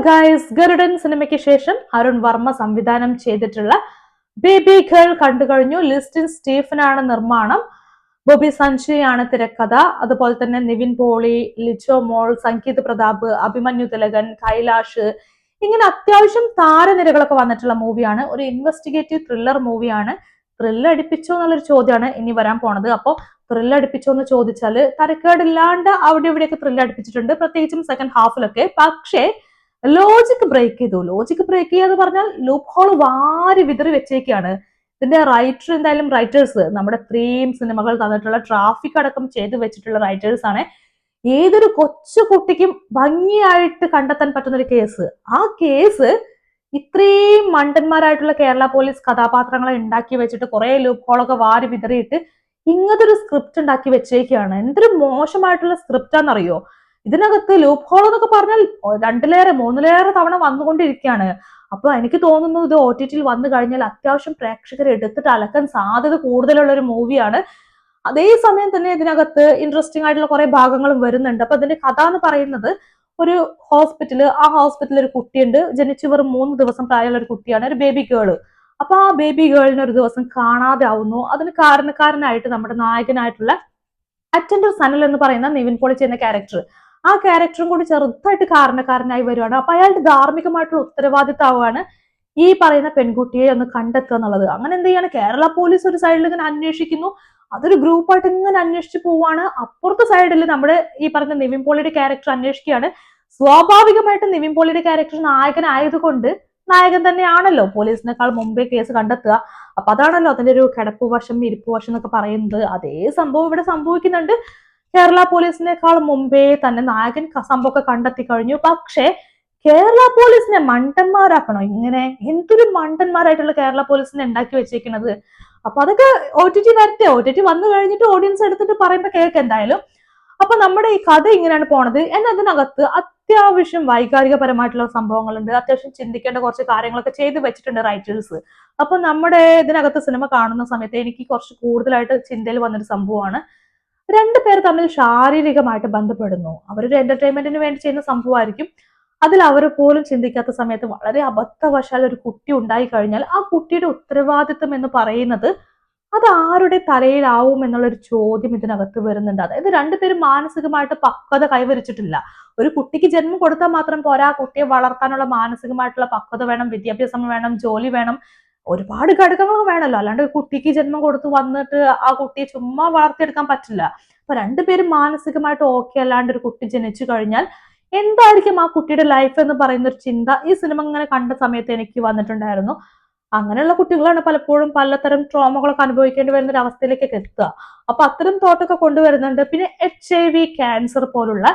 Guys, ഗരുഡൻ സിനിമയ്ക്ക് ശേഷം അരുൺ വർമ്മ സംവിധാനം ചെയ്തിട്ടുള്ള ബേബി ഗേൾ കണ്ടു കഴിഞ്ഞു. ലിസ്റ്റിൻ സ്റ്റീഫനാണ് നിർമ്മാണം, ബോബി സഞ്ജയ് ആണ് തിരക്കഥ. അതുപോലെ തന്നെ നിവിൻ പോളി, ലിച്ചോ മോൾ, സംഗീത് പ്രതാപ്, അഭിമന്യു തിലകൻ, കൈലാഷ്, ഇങ്ങനെ അത്യാവശ്യം താരനിരകളൊക്കെ വന്നിട്ടുള്ള മൂവിയാണ്. ഒരു ഇൻവെസ്റ്റിഗേറ്റീവ് ത്രില്ലർ മൂവിയാണ്. ത്രില്ല് അടിപ്പിച്ചോ എന്നുള്ളൊരു ചോദ്യമാണ് ഇനി വരാൻ പോണത്. അപ്പൊ ത്രില്ല് അടിപ്പിച്ചോ എന്ന് ചോദിച്ചാൽ തരക്കേടില്ലാണ്ട് അവിടെ ഇവിടെയൊക്കെ ത്രില്ല് അടിപ്പിച്ചിട്ടുണ്ട്, പ്രത്യേകിച്ചും സെക്കൻഡ് ഹാഫിലൊക്കെ. പക്ഷേ ലോജിക് ബ്രേക്ക് ചെയ്തു. ലോജിക് ബ്രേക്ക് ചെയ്യാന്ന് പറഞ്ഞാൽ ലൂപ്പ് ഹോൾ വാരി വിതറി വെച്ചേക്കാണ്. ഇതിന്റെ റൈറ്റർ, എന്തായാലും റൈറ്റേഴ്സ് നമ്മുടെ ഇത്രയും സിനിമകൾ തന്നിട്ടുള്ള ട്രാഫിക് അടക്കം ചെയ്തു വെച്ചിട്ടുള്ള റൈറ്റേഴ്സ് ആണ്. ഏതൊരു കൊച്ചു കുട്ടിക്കും ഭംഗിയായിട്ട് കണ്ടെത്താൻ പറ്റുന്ന ഒരു കേസ്. ആ കേസ് ഇത്രയും മണ്ടന്മാരായിട്ടുള്ള കേരള പോലീസ് കഥാപാത്രങ്ങളെ ഉണ്ടാക്കി വെച്ചിട്ട് കുറെ ലൂപ്പ് ഹോളൊക്കെ വാരി വിതറിയിട്ട് ഇങ്ങനത്തെ ഒരു സ്ക്രിപ്റ്റ് ഉണ്ടാക്കി വെച്ചേക്കാണ്. എന്തൊരു മോശമായിട്ടുള്ള സ്ക്രിപ്റ്റാന്നറിയോ. ഇതിനകത്ത് ലൂപ്പ് ഹോൾ എന്നൊക്കെ പറഞ്ഞാൽ രണ്ടിലേറെ മൂന്നിലേറെ തവണ വന്നുകൊണ്ടിരിക്കുകയാണ്. അപ്പൊ എനിക്ക് തോന്നുന്നു ഇത് OTT വന്നു കഴിഞ്ഞാൽ അത്യാവശ്യം പ്രേക്ഷകരെ എടുത്തിട്ട് അലക്കാൻ സാധ്യത കൂടുതലുള്ള ഒരു മൂവിയാണ്. അതേസമയം തന്നെ ഇതിനകത്ത് ഇൻട്രസ്റ്റിംഗ് ആയിട്ടുള്ള കുറെ ഭാഗങ്ങളും വരുന്നുണ്ട്. അപ്പൊ ഇതിന്റെ കഥ എന്ന് പറയുന്നത്, ഒരു ഹോസ്പിറ്റല്, ആ ഹോസ്പിറ്റലിൽ ഒരു കുട്ടിയുണ്ട്. ജനിച്ചു വെറും 3 ദിവസം പ്രായമുള്ള ഒരു കുട്ടിയാണ്, ഒരു ബേബി ഗേള്. അപ്പൊ ആ ബേബി ഗേളിനെ ഒരു ദിവസം കാണാതെ ആവുന്നു. അതിന് കാരണക്കാരനായിട്ട് നമ്മുടെ നായകനായിട്ടുള്ള അറ്റൻഡർ സനൽ എന്ന് പറയുന്ന നിവിൻ പോളി ചെയ്യുന്ന ക്യാരക്ടർ, ആ ക്യാരക്ടറും കൂടി ചെറുതായിട്ട് കാരണക്കാരനായി വരുവാണ്. അപ്പൊ അയാളുടെ ധാർമ്മികമായിട്ടുള്ള ഉത്തരവാദിത്തമാണ് ഈ പറയുന്ന പെൺകുട്ടിയെ ഒന്ന് കണ്ടെത്തുക എന്നുള്ളത്. അങ്ങനെ എന്ത് ചെയ്യാണ്, കേരള പോലീസ് ഒരു സൈഡിൽ ഇങ്ങനെ അന്വേഷിക്കുന്നു, അതൊരു ഗ്രൂപ്പായിട്ട് ഇങ്ങനെ അന്വേഷിച്ചു പോവാണ്. അപ്പുറത്തെ സൈഡിൽ നമ്മുടെ ഈ പറഞ്ഞ നിവിൻ പോളിയുടെ ക്യാരക്ടർ അന്വേഷിക്കുകയാണ്. സ്വാഭാവികമായിട്ടും നിവിൻ പോളിയുടെ ക്യാരക്ടർ നായകനായതുകൊണ്ട്, നായകൻ തന്നെയാണല്ലോ പോലീസിനേക്കാൾ മുമ്പേ കേസ് കണ്ടെത്തുക. അപ്പൊ അതാണല്ലോ അതിന്റെ ഒരു കിടപ്പ് വശം ഇരിപ്പ് വശം എന്നൊക്കെ പറയുന്നത്. അതേ സംഭവം ഇവിടെ സംഭവിക്കുന്നുണ്ട്. കേരള പോലീസിനേക്കാൾ മുമ്പേ തന്നെ നായകൻ സംഭവമൊക്കെ കണ്ടെത്തി കഴിഞ്ഞു. പക്ഷേ കേരള പോലീസിനെ മണ്ടന്മാരാക്കണോ ഇങ്ങനെ? എന്തൊരു മണ്ടന്മാരായിട്ടുള്ള കേരള പോലീസിനെ ഉണ്ടാക്കി വെച്ചേക്കുന്നത്. അപ്പൊ അതൊക്കെ OTT വരട്ടെ. OTT വന്നു കഴിഞ്ഞിട്ട് ഓഡിയൻസ് എടുത്തിട്ട് പറയുമ്പോ കേൾക്ക് എന്തായാലും. അപ്പൊ നമ്മുടെ ഈ കഥ ഇങ്ങനെയാണ് പോണത്. എന്നതിനകത്ത് അത്യാവശ്യം വൈകാരികപരമായിട്ടുള്ള സംഭവങ്ങളുണ്ട്. അത്യാവശ്യം ചിന്തിക്കേണ്ട കുറച്ച് കാര്യങ്ങളൊക്കെ ചെയ്തു വെച്ചിട്ടുണ്ട് റൈറ്റേഴ്സ്. അപ്പൊ നമ്മുടെ ഇതിനകത്ത് സിനിമ കാണുന്ന സമയത്ത് എനിക്ക് കുറച്ച് കൂടുതലായിട്ട് ചിന്തയിൽ വന്നൊരു സംഭവമാണ്, രണ്ടുപേർ തമ്മിൽ ശാരീരികമായിട്ട് ബന്ധപ്പെടുന്നു. അവരൊരു എന്റർടൈൻമെന്റിന് വേണ്ടി ചെയ്യുന്ന സംഭവമായിരിക്കും. അതിൽ അവർ പോലും ചിന്തിക്കാത്ത സമയത്ത് വളരെ അബദ്ധവശാൽ ഒരു കുട്ടി ഉണ്ടായി കഴിഞ്ഞാൽ ആ കുട്ടിയുടെ ഉത്തരവാദിത്വം എന്ന് പറയുന്നത് അത് ആരുടെ തലയിലാവും എന്നുള്ളൊരു ചോദ്യം ഇതിനകത്ത് വരുന്നുണ്ട്. അതായത് രണ്ടുപേരും മാനസികമായിട്ട് പക്വത കൈവരിച്ചിട്ടില്ല. ഒരു കുട്ടിക്ക് ജന്മം കൊടുത്താൽ മാത്രം പോരാ, ആ കുട്ടിയെ വളർത്താനുള്ള മാനസികമായിട്ടുള്ള പക്വത വേണം, വിദ്യാഭ്യാസം വേണം, ജോലി വേണം, ഒരുപാട് ഘടകങ്ങൾ വേണമല്ലോ. അല്ലാണ്ട് കുട്ടിക്ക് ജന്മം കൊടുത്ത് വന്നിട്ട് ആ കുട്ടിയെ ചുമ്മാ വളർത്തിയെടുക്കാൻ പറ്റില്ല. അപ്പൊ രണ്ടുപേരും മാനസികമായിട്ട് ഓക്കെ അല്ലാണ്ട് ഒരു കുട്ടി ജനിച്ചു കഴിഞ്ഞാൽ എന്തായിരിക്കും ആ കുട്ടിയുടെ ലൈഫ് എന്ന് പറയുന്ന ഒരു ചിന്ത ഈ സിനിമ ഇങ്ങനെ കണ്ട സമയത്ത് എനിക്ക് വന്നിട്ടുണ്ടായിരുന്നു. അങ്ങനെയുള്ള കുട്ടികളാണ് പലപ്പോഴും പലതരം ട്രോമകളൊക്കെ അനുഭവിക്കേണ്ടി വരുന്ന ഒരു അവസ്ഥയിലേക്കൊക്കെ എത്തുക. അപ്പൊ അത്തരം തോട്ടൊക്കെ കൊണ്ടുവരുന്നുണ്ട്. പിന്നെ HIV, ക്യാൻസർ പോലുള്ള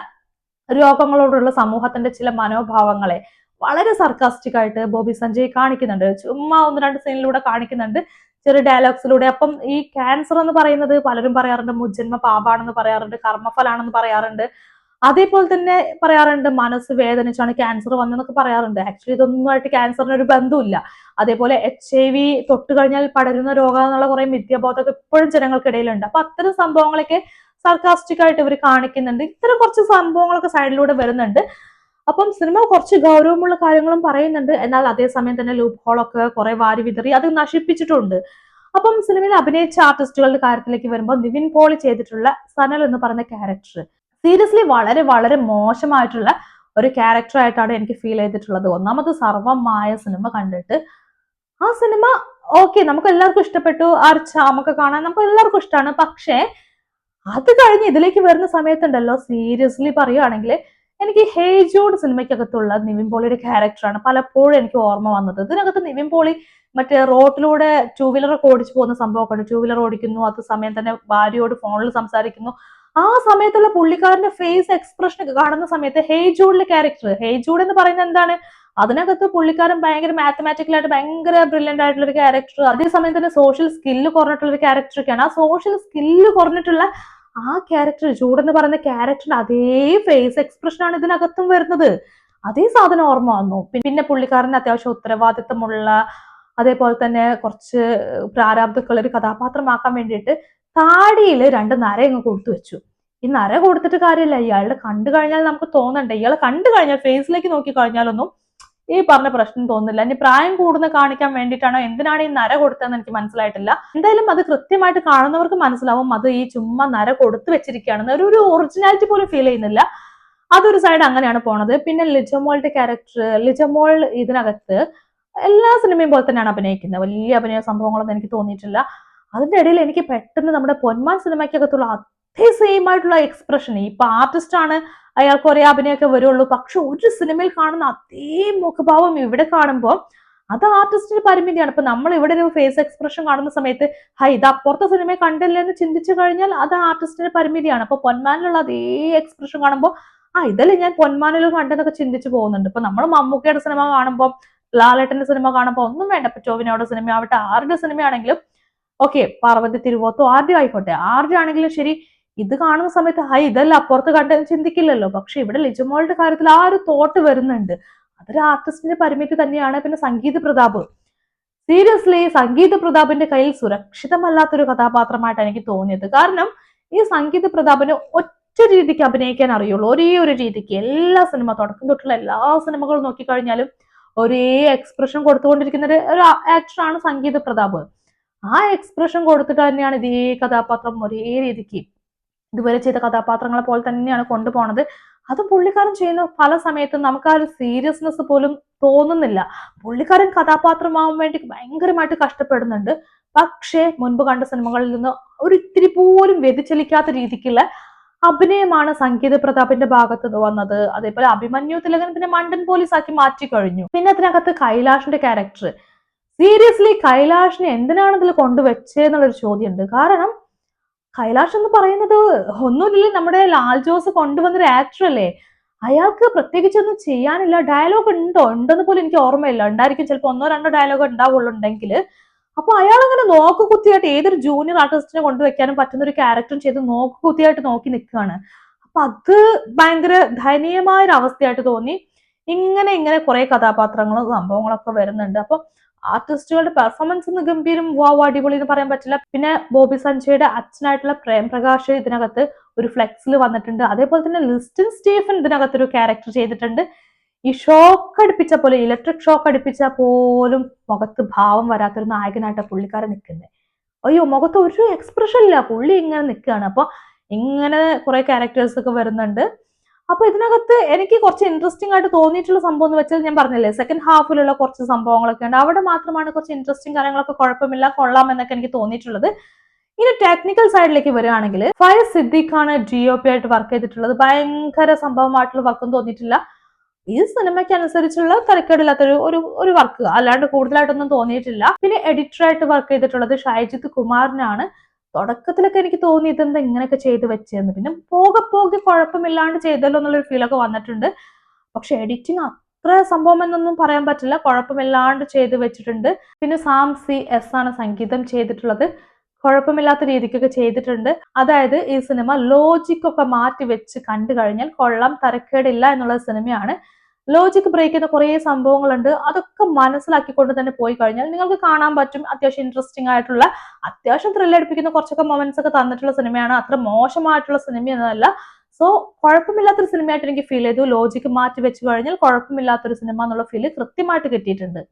രോഗങ്ങളോടുള്ള സമൂഹത്തിന്റെ ചില മനോഭാവങ്ങളെ വളരെ സർക്കാസ്റ്റിക് ആയിട്ട് ബോബി സഞ്ജയ് കാണിക്കുന്നുണ്ട്. ചുമ്മാ 1-2 സീനിലൂടെ കാണിക്കുന്നുണ്ട്, ചെറിയ ഡയലോഗ്സിലൂടെ. അപ്പം ഈ ക്യാൻസർ എന്ന് പറയുന്നത് പലരും പറയാറുണ്ട് മുജ്ജന്മ പാപാണെന്ന് പറയാറുണ്ട്, കർമ്മഫലാണെന്ന് പറയാറുണ്ട്. അതേപോലെ തന്നെ പറയാറുണ്ട് മനസ്സ് വേദനിച്ചാണ് ക്യാൻസർ വന്നതെന്നൊക്കെ പറയാറുണ്ട്. ആക്ച്വലി ഇതൊന്നുമായിട്ട് ക്യാൻസറിന് ഒരു ബന്ധമില്ല. അതേപോലെ HIV തൊട്ട് കഴിഞ്ഞാൽ പടരുന്ന രോഗം എന്നുള്ള കുറെ മിഥ്യാബോധമൊക്കെ ഇപ്പോഴും ജനങ്ങൾക്കിടയിലുണ്ട്. അപ്പൊ അത്തരം സംഭവങ്ങളൊക്കെ സർക്കാസ്റ്റിക് ആയിട്ട് ഇവർ കാണിക്കുന്നുണ്ട്. ഇത്തരം കുറച്ച് സംഭവങ്ങളൊക്കെ സൈഡിലൂടെ വരുന്നുണ്ട്. അപ്പം സിനിമ കുറച്ച് ഗൗരവമുള്ള കാര്യങ്ങളും പറയുന്നുണ്ട്, എന്നാൽ അതേസമയം തന്നെ ലൂപ്പ് ഹോളൊക്കെ കുറെ വാരി വിതറി അത് നശിപ്പിച്ചിട്ടുണ്ട്. അപ്പം സിനിമയിൽ അഭിനയിച്ച ആർട്ടിസ്റ്റുകളുടെ കാര്യത്തിലേക്ക് വരുമ്പോൾ നിവിൻ പോളി ചെയ്തിട്ടുള്ള സനൽ എന്ന് പറയുന്ന ക്യാരക്ടർ സീരിയസ്ലി വളരെ വളരെ മോശമായിട്ടുള്ള ഒരു ക്യാരക്ടർ ആയിട്ടാണ് എനിക്ക് ഫീൽ ചെയ്തിട്ടുള്ളത്. ഒന്നാമത് സർവമായ സിനിമ കണ്ടിട്ട് ആ സിനിമ ഓക്കെ, നമുക്ക് എല്ലാവർക്കും ഇഷ്ടപ്പെട്ടു, ആ ഒരു ചാമൊക്കെ കാണാൻ നമുക്ക് എല്ലാവർക്കും ഇഷ്ടമാണ്. പക്ഷേ അത് കഴിഞ്ഞ് ഇതിലേക്ക് വരുന്ന സമയത്തുണ്ടല്ലോ, സീരിയസ്ലി പറയുകയാണെങ്കിൽ എനിക്ക് ഹേ ജൂഡ് സിനിമയ്ക്കകത്തുള്ള നിവിൻ പോളിയുടെ ക്യാരക്ടറാണ് പലപ്പോഴും എനിക്ക് ഓർമ്മ വന്നത്. ഇതിനകത്ത് നിവിൻ പോളി മറ്റേ റോഡിലൂടെ 2 വീലറൊക്കെ ഓടിച്ചു പോകുന്ന സംഭവമൊക്കെ ഉണ്ട്. 2 വീലർ ഓടിക്കുന്നു, അത് സമയം തന്നെ ഭാര്യയോട് ഫോണിൽ സംസാരിക്കുന്നു. ആ സമയത്തുള്ള പുള്ളിക്കാരന്റെ ഫേസ് എക്സ്പ്രഷൻ ഒക്കെ കാണുന്ന സമയത്ത് ഹേ ജൂഡിലെ ക്യാരക്ടർ, ഹേ ജൂഡ് എന്ന് പറയുന്നത് എന്താണ്, അതിനകത്ത് പുള്ളിക്കാരൻ ഭയങ്കര മാത്തമാറ്റിക്കലായിട്ട് ഭയങ്കര ബ്രില്യന്റ് ആയിട്ടുള്ള ഒരു ക്യാരക്ടർ, അതേസമയം തന്നെ സോഷ്യൽ സ്കില്ല് കുറഞ്ഞിട്ടുള്ള ഒരു ക്യാരക്ടർ ഒക്കെയാണ്. ആ സോഷ്യൽ സ്കില്ല് കുറഞ്ഞിട്ടുള്ള ആ ക്യാരക്ടർ, ജൂഡ് എന്ന് പറയുന്ന ക്യാരക്ടറിന്റെ അതേ ഫേസ് എക്സ്പ്രഷൻ ആണ് ഇതിനകത്തും വരുന്നത്. അതേ സാധനം ഓർമ്മ വന്നു. പിന്നെ പുള്ളിക്കാരന് അത്യാവശ്യം ഉത്തരവാദിത്തമുള്ള, അതേപോലെ തന്നെ കുറച്ച് പ്രാരാബ്ധക്കുള്ള ഒരു കഥാപാത്രമാക്കാൻ വേണ്ടിയിട്ട് താടിയിൽ 2 നര അങ്ങ് കൊടുത്തു വെച്ചു. ഈ നര കൊടുത്തിട്ട് കാര്യമില്ല. ഇയാളുടെ കണ്ടു കഴിഞ്ഞാൽ നമുക്ക് തോന്നണ്ടേ, ഇയാളെ കണ്ടു കഴിഞ്ഞാൽ ഫേസിലേക്ക് നോക്കി കഴിഞ്ഞാലൊന്നും ഈ പറഞ്ഞ പ്രശ്നം തോന്നുന്നില്ല. ഇനി പ്രായം കൂടുന്ന കാണിക്കാൻ വേണ്ടിയിട്ടാണോ എന്തിനാണ് ഈ നര കൊടുത്തതെന്ന് എനിക്ക് മനസ്സിലായിട്ടില്ല. എന്തായാലും അത് കൃത്യമായിട്ട് കാണുന്നവർക്ക് മനസ്സിലാവും അത് ഈ ചുമ്മാ നര കൊടുത്തു വെച്ചിരിക്കുകയാണെന്ന്. ഒരു ഒറിജിനാലിറ്റി പോലും ഫീൽ ചെയ്യുന്നില്ല. അതൊരു സൈഡ് അങ്ങനെയാണ് പോണത്. പിന്നെ ലിജമോളുടെ ക്യാരക്ടർ, ലിജമോൾ ഇതിനകത്ത് എല്ലാ സിനിമയും പോലെ തന്നെയാണ് അഭിനയിക്കുന്നത്. വലിയ അഭിനയ സംഭവങ്ങളൊന്നും എനിക്ക് തോന്നിയിട്ടില്ല. അതിന്റെ ഇടയിൽ എനിക്ക് പെട്ടെന്ന് നമ്മുടെ പൊന്മാൻ സിനിമയ്ക്കകത്തുള്ള അതേ സെയിം ആയിട്ടുള്ള എക്സ്പ്രഷൻ, ഇപ്പൊ ആർട്ടിസ്റ്റ് ആണ്, അയാൾക്ക് ഒരേ അഭിനയമൊക്കെ വരുള്ളൂ, പക്ഷെ ഒരു സിനിമയിൽ കാണുന്ന അതേ മുഖഭാവം ഇവിടെ കാണുമ്പോൾ അത് ആർട്ടിസ്റ്റിന്റെ പരിമിതിയാണ്. ഇപ്പൊ നമ്മൾ ഇവിടെ ഒരു ഫേസ് എക്സ്പ്രഷൻ കാണുന്ന സമയത്ത് ഇത് അപ്പുറത്തെ സിനിമയെ കണ്ടില്ല എന്ന് ചിന്തിച്ചു കഴിഞ്ഞാൽ അത് ആർട്ടിസ്റ്റിന്റെ പരിമിതിയാണ്. അപ്പൊ പൊന്മാനിലുള്ള അതേ എക്സ്പ്രഷൻ കാണുമ്പോൾ ഇതല്ലേ ഞാൻ പൊന്മാനിലും കണ്ടെന്നൊക്കെ ചിന്തിച്ചു പോകുന്നുണ്ട്. ഇപ്പൊ നമ്മൾ മമ്മൂക്കയുടെ സിനിമ കാണുമ്പോൾ, ലാലേട്ടന്റെ സിനിമ കാണുമ്പോൾ ഒന്നും വേണ്ട, ഇപ്പൊ ടോവിനോയുടെ സിനിമ ആവട്ടെ, ആരുടെ സിനിമയാണെങ്കിലും ഓക്കെ, പാർവതി തിരുവോത്തോ ആരുടെ ആയിക്കോട്ടെ, ആരുടെ ആണെങ്കിലും ശരി, ഇത് കാണുന്ന സമയത്ത് ഇതല്ല അപ്പുറത്ത് കണ്ടെന്ന് ചിന്തിക്കില്ലല്ലോ. പക്ഷെ ഇവിടെ ലിജമോളുടെ കാര്യത്തിൽ ആ ഒരു തോട്ട് വരുന്നുണ്ട്. അതൊരു ആർട്ടിസ്റ്റിന്റെ പരിമിതി തന്നെയാണ്. പിന്നെ സംഗീത പ്രതാപ്, സീരിയസ്ലി സംഗീത പ്രതാപിന്റെ കയ്യിൽ സുരക്ഷിതമല്ലാത്തൊരു കഥാപാത്രമായിട്ടാണ് എനിക്ക് തോന്നിയത്. കാരണം ഈ സംഗീത പ്രതാപിന് ഒറ്റ രീതിക്ക് അഭിനയിക്കാൻ അറിയുള്ളൂ, ഒരേ ഒരു രീതിക്ക്. എല്ലാ സിനിമ, തുടക്കം തൊട്ടുള്ള എല്ലാ സിനിമകളും നോക്കിക്കഴിഞ്ഞാലും ഒരേ എക്സ്പ്രഷൻ കൊടുത്തുകൊണ്ടിരിക്കുന്ന ഒരു ആക്ടറാണ് സംഗീത പ്രതാപ്. ആ എക്സ്പ്രഷൻ കൊടുത്തിട്ട് തന്നെയാണ് ഇതേ കഥാപാത്രം ഒരേ രീതിക്ക് ഇതുവരെ ചെയ്ത കഥാപാത്രങ്ങളെ പോലെ തന്നെയാണ് കൊണ്ടുപോണത്. അതും പുള്ളിക്കാരൻ ചെയ്യുന്ന പല സമയത്തും നമുക്ക് ആ ഒരു സീരിയസ്നെസ് പോലും തോന്നുന്നില്ല. പുള്ളിക്കാരൻ കഥാപാത്രമാവാൻ വേണ്ടി ഭയങ്കരമായിട്ട് കഷ്ടപ്പെടുന്നുണ്ട്. പക്ഷേ മുൻപ് കണ്ട സിനിമകളിൽ നിന്ന് ഒരു ഇത്തിരി പോലും വ്യതിചലിക്കാത്ത രീതിക്കുള്ള അഭിനയമാണ് സംഗീത പ്രതാപിന്റെ ഭാഗത്ത് വന്നത്. അതേപോലെ അഭിമന്യു തിലകൻ പിന്നെ മണ്ടൻ പോലീസ് ആക്കി മാറ്റി കഴിഞ്ഞു. പിന്നെ അതിനകത്ത് കൈലാഷിന്റെ ക്യാരക്ടർ, സീരിയസ്ലി കൈലാഷിനെ എന്തിനാണ് ഇതിൽ കൊണ്ടുവച്ചെന്നുള്ളൊരു ചോദ്യമുണ്ട്. കാരണം കൈലാഷ് എന്ന് പറയുന്നത് ഒന്നുമില്ല, നമ്മുടെ ലാൽ ജോസ് കൊണ്ടുവന്നൊരു ആക്ടർ അല്ലേ. അയാൾക്ക് പ്രത്യേകിച്ചൊന്നും ചെയ്യാനില്ല. ഡയലോഗ് ഉണ്ടെന്ന് പോലും എനിക്ക് ഓർമ്മയില്ല. ഉണ്ടായിരിക്കും, ചിലപ്പോൾ 1-2 ഡയലോഗ് ഉണ്ടാവുള്ളൂ ഉണ്ടെങ്കിൽ. അപ്പൊ അയാൾ അങ്ങനെ നോക്കുകുത്തിയായിട്ട് ഏതൊരു ജൂനിയർ ആർട്ടിസ്റ്റിനെ കൊണ്ടുവയ്ക്കാനും പറ്റുന്ന ഒരു ക്യാരക്ടറും ചെയ്ത് നോക്കുകുത്തിയായിട്ട് നോക്കി നിൽക്കുകയാണ്. അപ്പൊ അത് ഭയങ്കര ദയനീയമായ ഒരു അവസ്ഥയായിട്ട് തോന്നി. ഇങ്ങനെ കുറെ കഥാപാത്രങ്ങളും സംഭവങ്ങളൊക്കെ വരുന്നുണ്ട്. അപ്പൊ ആർട്ടിസ്റ്റുകളുടെ പെർഫോമൻസ് ഒന്ന് ഗംഭീരം, അടിപൊളി എന്ന് പറയാൻ പറ്റില്ല. പിന്നെ ബോബി സഞ്ജയുടെ അച്ഛനായിട്ടുള്ള പ്രേം പ്രകാശ് ഇതിനകത്ത് ഒരു ഫ്ലെക്സിൽ വന്നിട്ടുണ്ട്. അതേപോലെ തന്നെ ലിസ്റ്റിൻ സ്റ്റീഫൻ ഇതിനകത്ത് ഒരു ക്യാരക്ടർ ചെയ്തിട്ടുണ്ട്. ഈ ഷോക്ക് അടിപ്പിച്ച പോലെ, ഇലക്ട്രിക് ഷോക്ക് അടിപ്പിച്ച പോലും മുഖത്ത് ഭാവം വരാത്തൊരു നായകനായിട്ട് പുള്ളിക്കാരൻ നിൽക്കുന്നത്. മുഖത്ത് ഒരു എക്സ്പ്രഷൻ ഇല്ല, പുള്ളി ഇങ്ങനെ നിൽക്കുകയാണ്. അപ്പൊ ഇങ്ങനെ കുറെ ക്യാരക്ടേഴ്സ് ഒക്കെ വരുന്നുണ്ട്. അപ്പൊ ഇതിനകത്ത് എനിക്ക് കുറച്ച് ഇൻട്രസ്റ്റിംഗ് ആയിട്ട് തോന്നിയിട്ടുള്ള സംഭവം എന്ന് വെച്ചാൽ, ഞാൻ പറഞ്ഞില്ലേ സെക്കൻഡ് ഹാഫിലുള്ള കുറച്ച് സംഭവങ്ങളൊക്കെ ഉണ്ട്, അവിടെ മാത്രമാണ് കുറച്ച് ഇൻട്രസ്റ്റിംഗ് കാര്യങ്ങളൊക്കെ കുഴപ്പമില്ല, കൊള്ളാം എന്നൊക്കെ എനിക്ക് തോന്നിയിട്ടുള്ളത്. ഇനി ടെക്നിക്കൽ സൈഡിലേക്ക് വരികയാണെങ്കിൽ ഫയസ് സിദ്ദീഖാണ് DOP ആയിട്ട് വർക്ക് ചെയ്തിട്ടുള്ളത്. ഭയങ്കര സംഭവമായിട്ടുള്ള വർക്കൊന്നും തോന്നിയിട്ടില്ല. ഈ സിനിമയ്ക്ക് അനുസരിച്ചുള്ള തരക്കേടില്ലാത്തൊരു ഒരു വർക്ക്, അല്ലാണ്ട് കൂടുതലായിട്ടൊന്നും തോന്നിയിട്ടില്ല. പിന്നെ എഡിറ്ററായിട്ട് വർക്ക് ചെയ്തിട്ടുള്ളത് ഷൈജിത്ത് കുമാറിനാണ്. തുടക്കത്തിലൊക്കെ എനിക്ക് തോന്നി ഇതെന്താ ഇങ്ങനെയൊക്കെ ചെയ്ത് വെച്ചെന്ന്. പിന്നെ പോകെ കുഴപ്പമില്ലാണ്ട് ചെയ്തല്ലോ എന്നുള്ളൊരു ഫീലൊക്കെ വന്നിട്ടുണ്ട്. പക്ഷെ എഡിറ്റിംഗ് അത്ര സംഭവം എന്നൊന്നും പറയാൻ പറ്റില്ല, കുഴപ്പമില്ലാണ്ട് ചെയ്ത് വെച്ചിട്ടുണ്ട്. പിന്നെ സാം CS ആണ് സംഗീതം ചെയ്തിട്ടുള്ളത്. കുഴപ്പമില്ലാത്ത രീതിക്കൊക്കെ ചെയ്തിട്ടുണ്ട്. അതായത് ഈ സിനിമ ലോജിക്കൊക്കെ മാറ്റി വെച്ച് കണ്ടു കഴിഞ്ഞാൽ കൊള്ളാം, തരക്കേടില്ല എന്നുള്ള സിനിമയാണ്. ലോജിക് ബ്രേക്ക് ചെയ്യുന്ന കുറേ സംഭവങ്ങളുണ്ട്. അതൊക്കെ മനസ്സിലാക്കിക്കൊണ്ട് തന്നെ പോയി കഴിഞ്ഞാൽ നിങ്ങൾക്ക് കാണാൻ പറ്റും. അത്യാവശ്യം ഇൻട്രസ്റ്റിംഗ് ആയിട്ടുള്ള, അത്യാവശ്യം ത്രില്ലടിപ്പിക്കുന്ന കുറച്ചൊക്കെ മൊമെന്റ്സ് ഒക്കെ തന്നിട്ടുള്ള സിനിമയാണ്. അത്ര മോശമായിട്ടുള്ള സിനിമയൊന്നുമല്ല. സോ കുഴപ്പമില്ലാത്തൊരു സിനിമയായിട്ട് എനിക്ക് ഫീൽ ചെയ്തു. ലോജിക്ക് മാറ്റി വെച്ച് കഴിഞ്ഞാൽ കുഴപ്പമില്ലാത്തൊരു സിനിമ എന്നുള്ള ഫീല് കൃത്യമായിട്ട് കിട്ടിയിട്ടുണ്ട്.